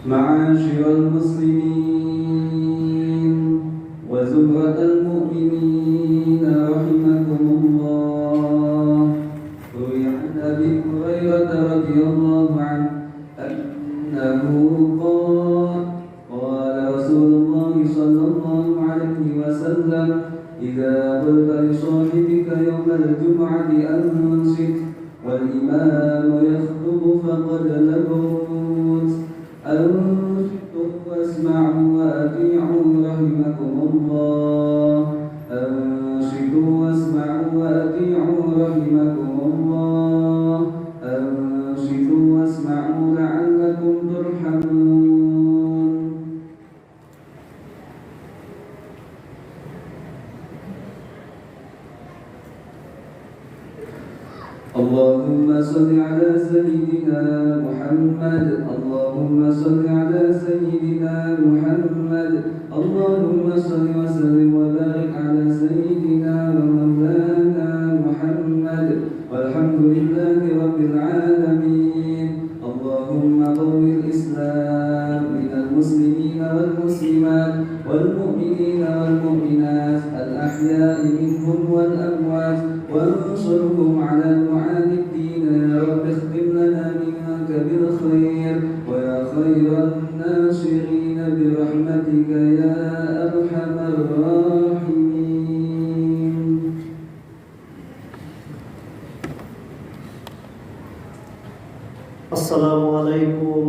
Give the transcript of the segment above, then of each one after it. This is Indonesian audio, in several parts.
معاشر المسلمين وزمرة المؤمنين رحمكم الله. روي عن أبي هريرة رضي الله عنه أنه قال رسول الله صلى الله عليه وسلم: إذا قلت لصاحبك يوم الجمعة أنصت والإمام يخطب فقد لغوت، أنصتوا واسمعوا وأطيعوا رحمكم الله. أنصتوا واسمعوا وأطيعوا رحمكم الله. أنصتوا واسمعوا لعلكم ترحمون. اللهم صل على سيدنا محمد. اللهم صل على سيدنا محمد. اللهم صل وسلم وبارك على سيدنا ومولانا محمد، والحمد لله رب العالمين. اللهم قوي الإسلام من المسلمين والمسلمات والمؤمنين والمؤمنات الأحياء منهم والأموات، وانصرهم على المعاندين يا رب. اختم لنا منك بالخير ويا خير الناصرين برحمتك يا أرحم الراحمين. Assalamualaikum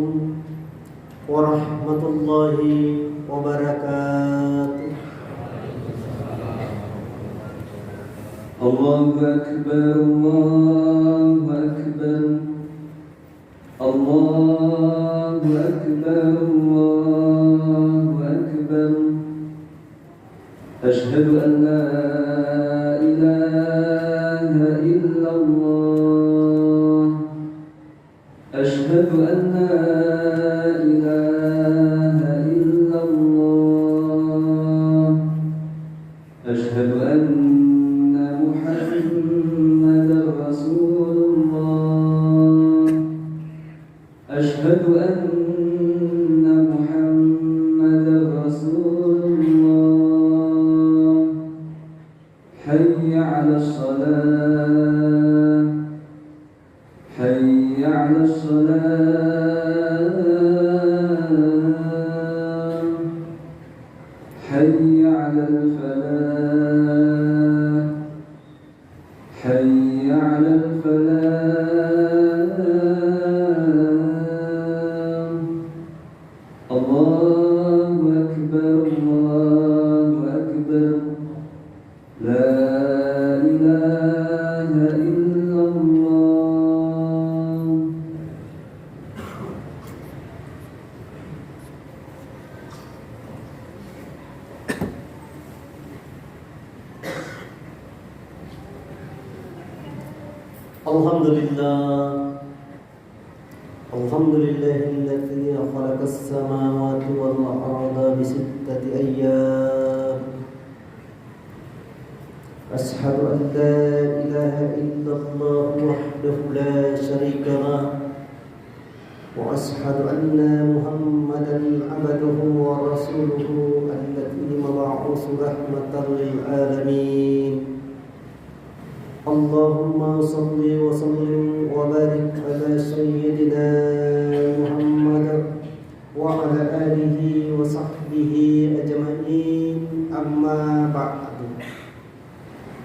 warahmatullahi wabarakatuh. Allahu Akbar, Allahu Akbar, Allahu Akbar, Allahu Akbar. Ashhadu an la ilaha illallah. Ashhadu an la ilaha illallah. Ashhadu anna Muhammadar Rasulullah. Ashhadu anna Muhammadar Rasulullah. Hayya 'alas salah. Hayya 'alas salah. Hayya 'alal falah. Hayya 'alal falah. Allahu Akbar, Allahu Akbar. La ilaha illallah. Alhamdulillahilladzi khalaqas samawati wal arda bi sittati ayyam. Ashhadu an la ilaha illallah wahdahu la syarika lah, wa ashhadu anna Muhammadan 'abduhu wa rasuluhu alladzi mab'utha rahmatan lil alamin. Allahumma salli wa sallim wa barik ala sayyidina Muhammad wa ala alihi wa sahbihi ajma'in, amma ba'du.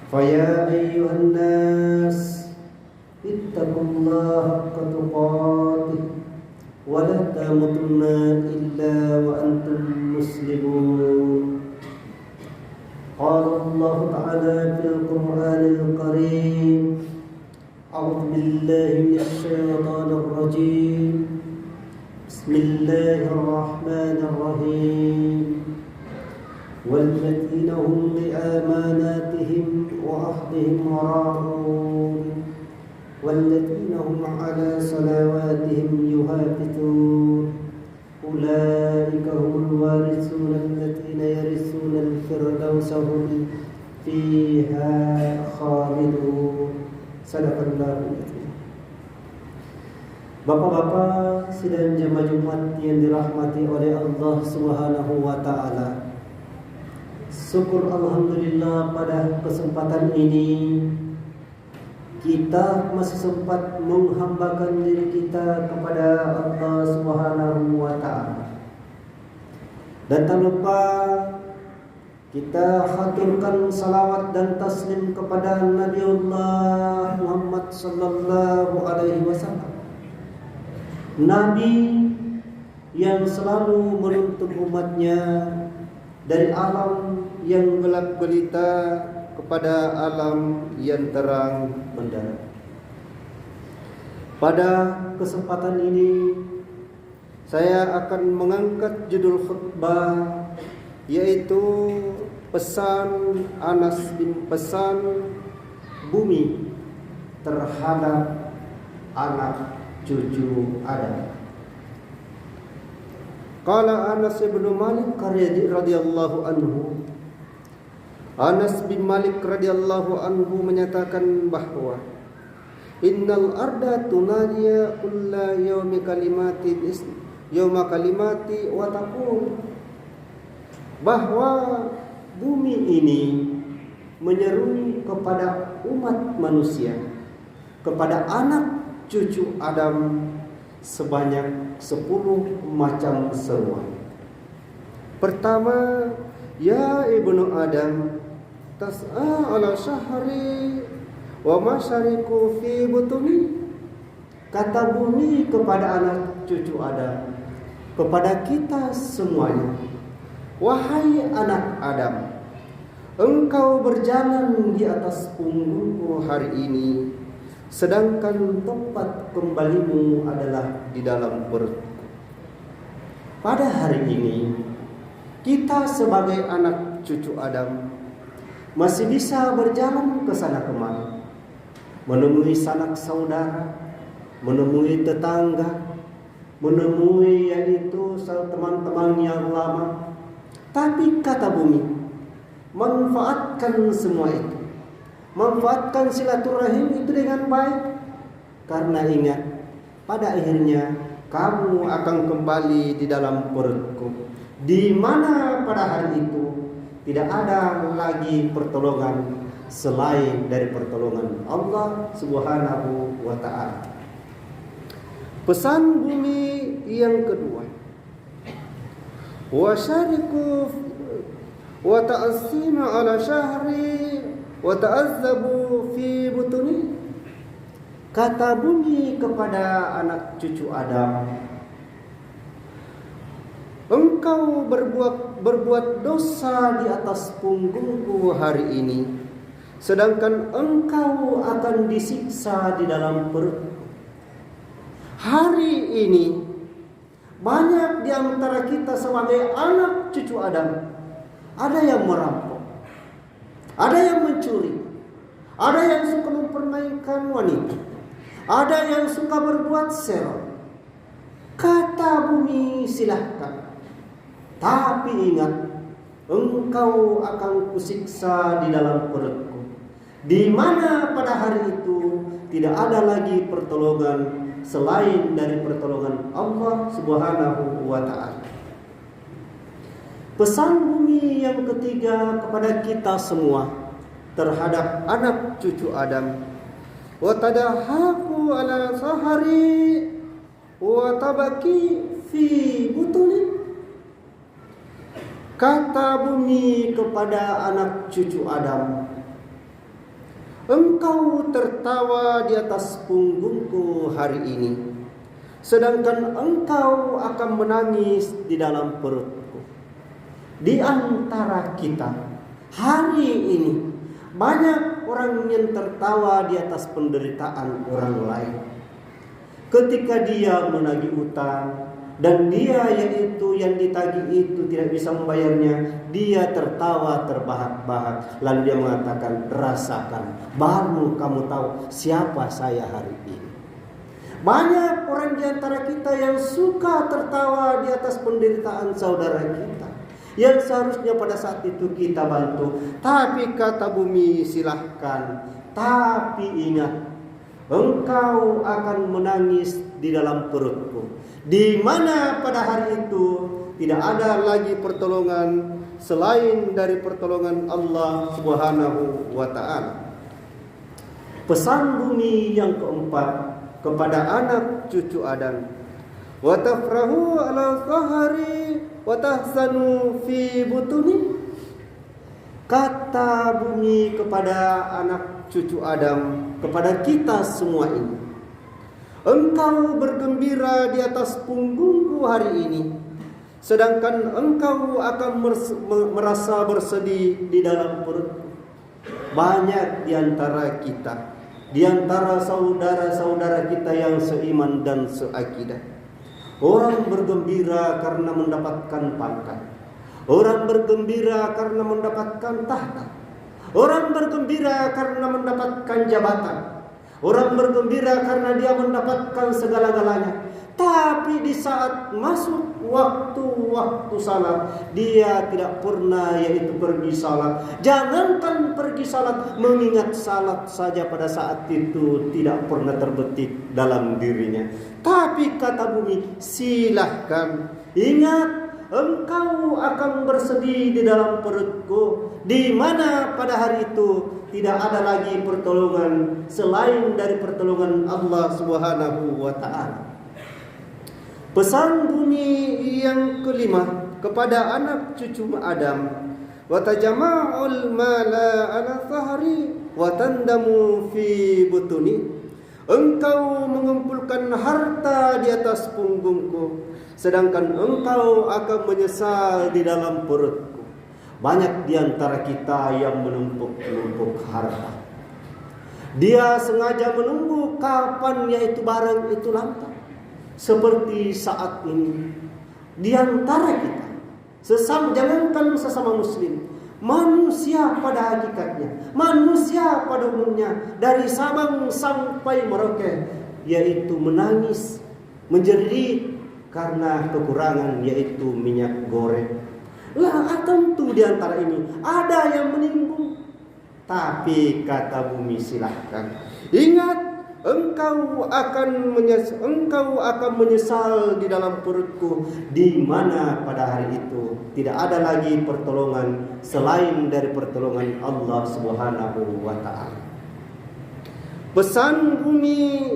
Faya ayyuhan nas ittaqullaha haqqa tuqatih wa la tamutunna illa wa antum muslimun. قال الله تعالى في القرآن الكريم: أعوذ بالله من الشيطان الرجيم. بسم الله الرحمن الرحيم. والذين هم لأماناتهم وعهدهم راعون والذين هم على صلواتهم يحافظون أولئك هم الوارثون الذين يرثون الفردوس هم فيها خالدون. Sadaqallahul Azim. Bapak-bapak sidang jemaah Jumat yang dirahmati oleh Allah Subhanahu wa taala. Syukur alhamdulillah pada kesempatan ini kita masih sempat menghambakan diri kita kepada Allah Subhanahu wa taala. Dan tak lupa kita haturkan salawat dan taslim kepada Nabiullah Muhammad sallallahu alaihi wasallam. Nabi yang selalu menuntun umatnya dari alam yang gelap gulita kepada alam yang terang benderang. Pada kesempatan ini saya akan mengangkat judul khutbah, yaitu pesan bumi terhadap anak cucu Adam. Qala Anas bin Malik radhiyallahu anhu. Anas bin Malik radhiyallahu anhu menyatakan bahwa innal arda tunadiya kulla yaumi yauma kalimati wa taqul, bahwa bumi ini menyeru kepada umat manusia, kepada anak cucu Adam sebanyak 10 macam seruan. Pertama, ya ibnu Adam, tas'a ala syahri wa masyariku fi butuni. Kata bumi kepada anak cucu Adam, kepada kita semuanya, wahai anak Adam, engkau berjalan di atas punggungku hari ini, sedangkan tempat kembalimu adalah di dalam perutku. Pada hari ini, kita sebagai anak cucu Adam masih bisa berjalan ke sana kemari, menemui sanak saudara, menemui tetangga, menemui yaitu teman-teman yang lama. Tapi kata bumi, manfaatkan semua itu. Manfaatkan silaturahim itu dengan baik, karena ingat, pada akhirnya kamu akan kembali di dalam perutku, di mana pada hari itu tidak ada lagi pertolongan selain dari pertolongan Allah Subhanahu wa ta'ala. Pesan bumi yang kedua, wa syariku wa ta'assima ala syahri wa ta'azzabu fi butuni. Kata bumi kepada anak cucu Adam, engkau berbuat dosa di atas punggungku hari ini, sedangkan engkau akan disiksa di dalam perutku. Hari ini banyak di antara kita sebagai anak cucu Adam, ada yang merampok, ada yang mencuri, ada yang suka mempermainkan wanita, ada yang suka berbuat serong. Kata bumi, silahkan, tapi ingat, engkau akan kusiksa di dalam perutku, di mana pada hari itu tidak ada lagi pertolongan selain dari pertolongan Allah Subhanahu wa ta'ala. Pesan bumi yang ketiga kepada kita semua terhadap anak cucu Adam, wa tadahaku ala sahari wa tabaki fi butuni. Kata bumi kepada anak cucu Adam, engkau tertawa di atas punggungku hari ini, sedangkan engkau akan menangis di dalam perutku. Di antara kita hari ini banyak orang yang tertawa di atas penderitaan orang lain. Ketika dia menagih utang dan dia yaitu yang ditagih itu tidak bisa membayarnya, dia tertawa terbahak-bahak, lalu dia mengatakan, rasakan, baru kamu tahu siapa saya hari ini. Banyak orang di antara kita yang suka tertawa di atas penderitaan saudara kita, yang seharusnya pada saat itu kita bantu. Tapi kata bumi, silahkan, tapi ingat, engkau akan menangis di dalam perutku, di mana pada hari itu tidak ada lagi pertolongan selain dari pertolongan Allah Subhanahu wa ta'ala. Pesan bumi yang keempat kepada anak cucu Adam. Wa tafrahu ala zahari wa tahzanu fi butuni. Kata bumi kepada anak cucu Adam, kepada kita semua ini, engkau bergembira di atas punggungku hari ini, sedangkan engkau akan merasa bersedih di dalam perutku. Banyak di antara kita, di antara saudara-saudara kita yang seiman dan seakidah, orang bergembira karena mendapatkan pangkat. Orang bergembira karena mendapatkan tahta. Orang bergembira karena mendapatkan jabatan. Orang bergembira karena dia mendapatkan segala-galanya. Tapi di saat masuk waktu salat, dia tidak pernah yaitu pergi salat. Jangankan pergi salat, mengingat salat saja pada saat itu tidak pernah terbetik dalam dirinya. Tapi kata bumi, silahkan, ingat, engkau akan bersedih di dalam perutku, di mana pada hari itu tidak ada lagi pertolongan selain dari pertolongan Allah Subhanahu wa ta'ala. Pesan bumi yang kelima kepada anak cucu Adam. Wa tajma'ul mala ala zahri wa tandamu fi butuni. Engkau mengumpulkan harta di atas punggungku, sedangkan engkau akan menyesal di dalam perutku. Banyak di antara kita yang menumpuk-numpuk harta. Dia sengaja menunggu kapan yaitu barang itu langka. Seperti saat ini di antara kita, jangankan sesama muslim, manusia pada hakikatnya, manusia pada umumnya, dari Sabang sampai Merauke, yaitu menangis, menjerit karena kekurangan yaitu minyak goreng. Lah tentu di antara ini ada yang menimbun. Tapi kata bumi, silahkan, ingat, engkau akan menyesal di dalam perutku, di mana pada hari itu tidak ada lagi pertolongan selain dari pertolongan Allah Subhanahu wa ta'ala. Pesan bumi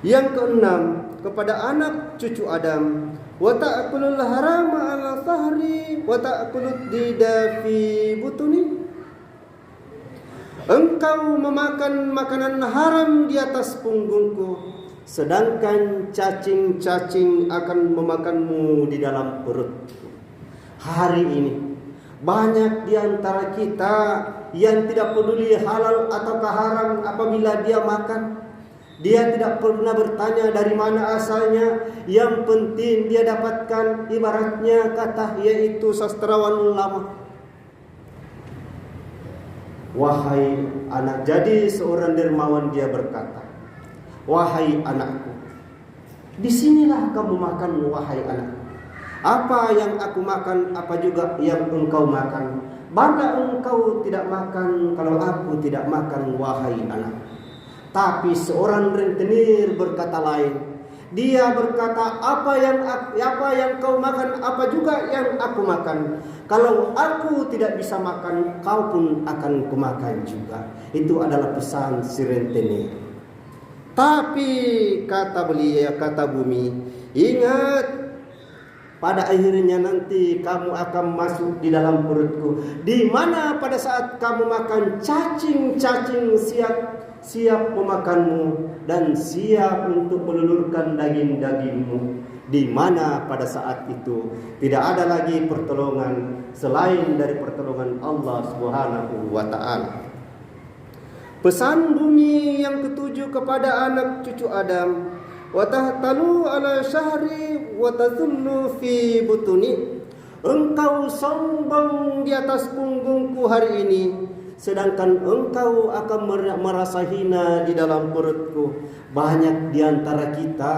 yang keenam kepada anak cucu Adam. Wa ta'kulul harama ala zahri wa ta'kulud dida fi butuni. Engkau memakan makanan haram di atas punggungku, sedangkan cacing-cacing akan memakanmu di dalam perutku. Hari ini banyak di antara kita yang tidak peduli halal ataukah haram apabila dia makan. Dia tidak pernah bertanya dari mana asalnya. Yang penting dia dapatkan, ibaratnya kata yaitu sastrawan lama. Wahai anak, jadi seorang dermawan dia berkata, wahai anakku, disinilah kamu makan, wahai anakku. Apa yang aku makan, apa juga yang engkau makan. Bangga engkau tidak makan kalau aku tidak makan, wahai anak. Tapi seorang rentenir berkata lain. Dia berkata, apa yang kau makan, apa juga yang aku makan. Kalau aku tidak bisa makan, kau pun akan kumakan juga. Itu adalah pesan si rentenir. Tapi kata beliau, kata bumi, ingat, pada akhirnya nanti kamu akan masuk di dalam perutku, di mana pada saat kamu makan, cacing-cacing siap memakanmu dan siap untuk melulurkan daging-dagingmu, di mana pada saat itu tidak ada lagi pertolongan selain dari pertolongan Allah Subhanahu wa ta'ala. Pesan bumi yang ketujuh kepada anak cucu Adam. Wa tahtalu ala syahri wa tazunnu fi butuni. Engkau sombong di atas punggungku hari ini, sedangkan engkau akan merasa hina di dalam perutku. Banyak di antara kita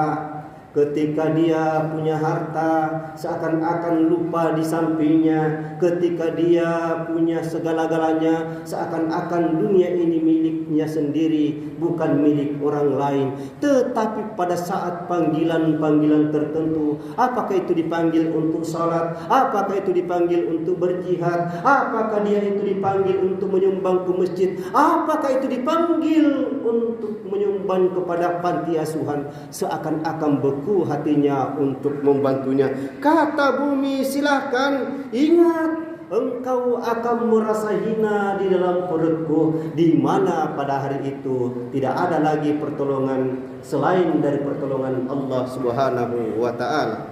Ketika dia punya harta, seakan-akan lupa di sampingnya. Ketika dia punya segala-galanya, seakan-akan dunia ini miliknya sendiri, bukan milik orang lain. Tetapi pada saat panggilan-panggilan tertentu, apakah itu dipanggil untuk salat, apakah itu dipanggil untuk berjihad, apakah dia itu dipanggil untuk menyumbang ke masjid, apakah itu dipanggil untuk menyumbang kepada panti asuhan, seakan-akan beku hatinya untuk membantunya. Kata bumi, silahkan, ingat, engkau akan merasa hina di dalam perutku, di mana pada hari itu tidak ada lagi pertolongan selain dari pertolongan Allah Subhanahu wa taala.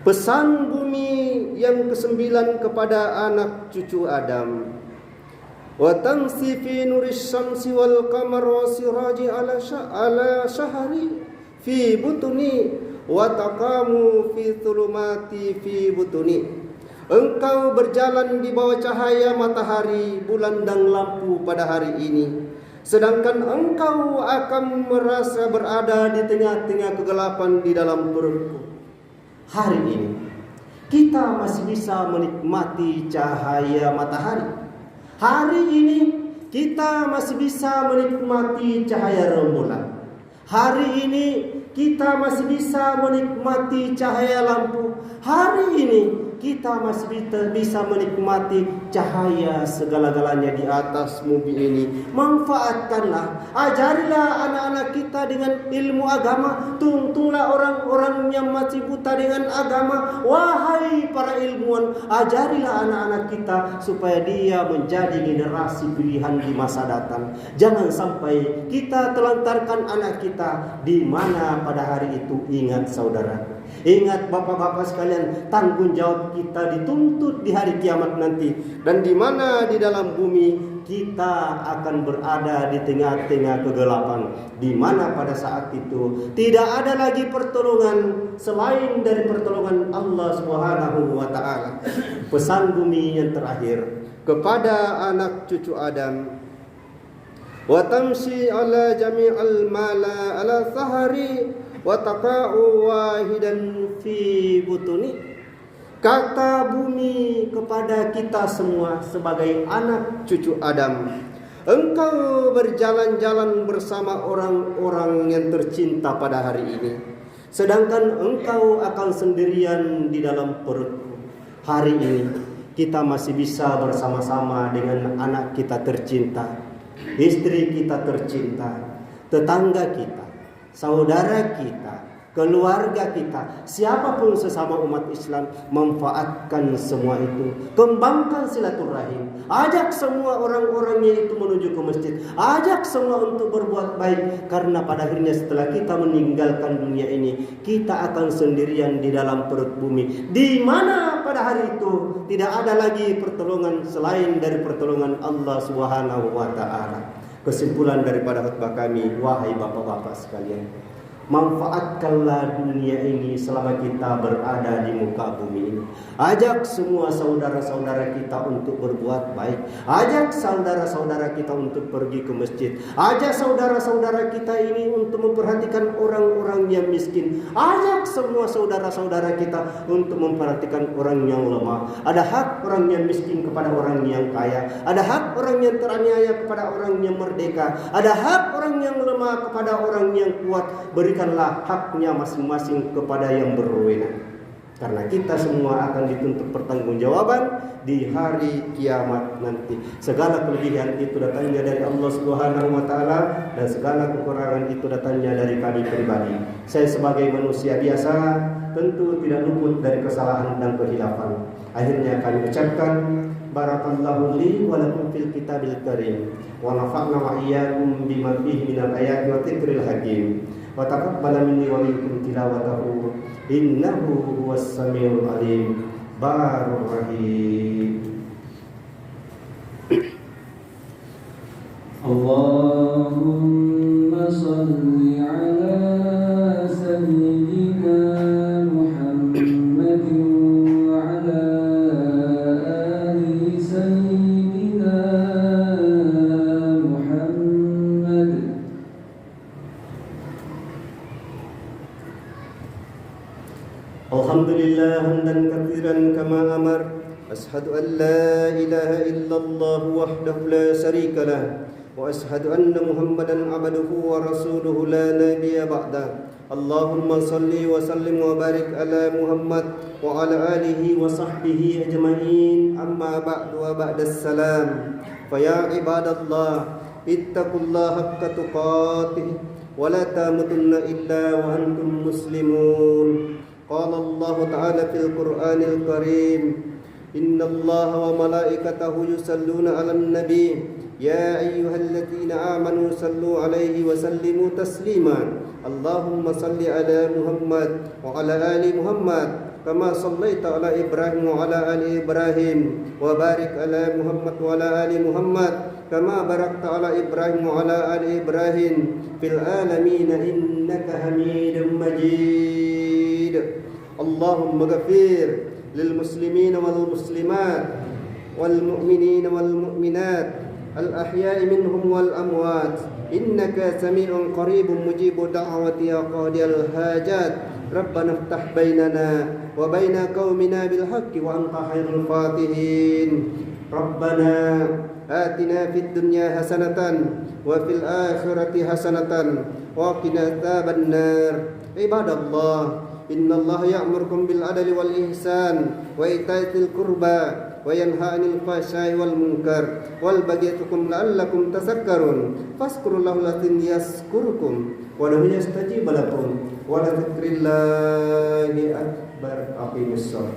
Pesan bumi yang ke-9 kepada anak cucu Adam. Wa tamsi fi nuris syamsi wal qamar wa siraji ala syahri fi butuni wa taqamu fi thulumati fi butuni. Engkau berjalan di bawah cahaya matahari, bulan dan lampu pada hari ini, sedangkan engkau akan merasa berada di tengah-tengah kegelapan di dalam perutku. Hari ini kita masih bisa menikmati cahaya matahari. Hari ini kita masih bisa menikmati cahaya rembulan. Hari ini kita masih bisa menikmati cahaya lampu. Hari ini kita masih bisa menikmati cahaya segala-galanya di atas bumi ini. Manfaatkanlah, ajarilah anak-anak kita dengan ilmu agama. Tuntunlah orang-orang yang masih buta dengan agama. Wahai para ilmuwan, ajarilah anak-anak kita supaya dia menjadi generasi pilihan di masa datang. Jangan sampai kita telantarkan anak kita, di mana pada hari itu. Ingat saudara, ingat bapak-bapak sekalian, tanggung jawab kita dituntut di hari kiamat nanti, dan di mana di dalam bumi kita akan berada di tengah-tengah kegelapan, di mana pada saat itu tidak ada lagi pertolongan selain dari pertolongan Allah Subhanahu wa taala. Pesan bumi yang terakhir kepada anak cucu Adam. Wa tamshi ala jami'al mala ala sahari wa taqa'u wahidan fi butuni. Kata bumi kepada kita semua sebagai anak cucu Adam, engkau berjalan-jalan bersama orang-orang yang tercinta pada hari ini, sedangkan engkau akan sendirian di dalam perutku. Hari ini kita masih bisa bersama-sama dengan anak kita tercinta, istri kita tercinta, tetangga kita, saudara kita, keluarga kita, siapapun sesama umat Islam. Manfaatkan semua itu, kembangkan silaturahim, ajak semua orang-orangnya itu menuju ke masjid, ajak semua untuk berbuat baik, karena pada akhirnya setelah kita meninggalkan dunia ini, kita akan sendirian di dalam perut bumi, di mana pada hari itu tidak ada lagi pertolongan selain dari pertolongan Allah Subhanahu wa taala. Kesimpulan daripada khutbah kami, wahai bapak-bapak sekalian, manfaatkanlah dunia ini selama kita berada di muka bumi ini. Ajak semua saudara-saudara kita untuk berbuat baik. Ajak saudara-saudara kita untuk pergi ke masjid. Ajak saudara-saudara kita ini untuk memperhatikan orang-orang yang miskin. Ajak semua saudara-saudara kita untuk memperhatikan orang yang lemah. Ada hak orang yang miskin kepada orang yang kaya. Ada hak orang yang teraniaya kepada orang yang merdeka. Ada hak orang yang lemah kepada orang yang kuat. Berikanlah haknya masing-masing kepada yang berwenang, karena kita semua akan dituntut pertanggungjawaban di hari kiamat nanti. Segala kelebihan itu datangnya dari Allah Subhanahu wa taala, dan segala kekurangan itu datangnya dari kami pribadi. Saya sebagai manusia biasa tentu tidak luput dari kesalahan dan kehilafan. Akhirnya kami ucapkan barakallahu li wa lakum fil kitabil karim wa nafa'na wa iyyakum bima fihi minal ayati wa dzikril hakim. Wa taqabbal minni wa minkum tilawatahu innahu huwas samiul alim. Barur rahim. Allahumma salli ala sayyidina Muhammadin wa ala ali sayyidina Muhammad. مقتدرا كما أمر. أشهد أن لا إله إلا الله وحده لا شريك له وأشهد أن محمدا عبده ورسوله لا نبي بعده. اللهم صل وسلم وبارك على محمد وعلى آله وصحبه أجمعين. أما بعد وبعد السلام. فيا عباد الله اتقوا الله حق تقاته ولا تموتن إلا وأنتم مسلمون. قال الله تعالى في القرآن الكريم: إن الله وملائكته يصلون على النبي يا أيها الذين آمنوا صلوا عليه وسلموا تسليما. اللهم صل على محمد وعلى آل محمد كما صليت على إبراهيم وعلى آل إبراهيم وبارك على محمد وعلى آل محمد كما باركت على إبراهيم وعلى آل إبراهيم في العالمين إنك حميد مجيد. اللهم اغفر للمسلمين والمسلمات والمؤمنين والمؤمنات الأحياء منهم والأموات إنك سميع قريب مجيب دعوة يا قاضي الحاجات. ربنا افتح بيننا وبين قومنا بالحق وأنت خير الفاتحين. ربنا آتنا في الدنيا حسنة وفي الآخرة حسنة وقنا عذاب النار. عباد الله إن الله يأمركم بالعدل والإحسان وإيتاء ذي القربى وينهى عن الفحشاء والمنكر والبغي يعظكم لعلكم تذكرون. فاذكروا الله العظيم يذكركم وله يستجيب لكم ولذكر الله أكبر. أقيموا الصلاة.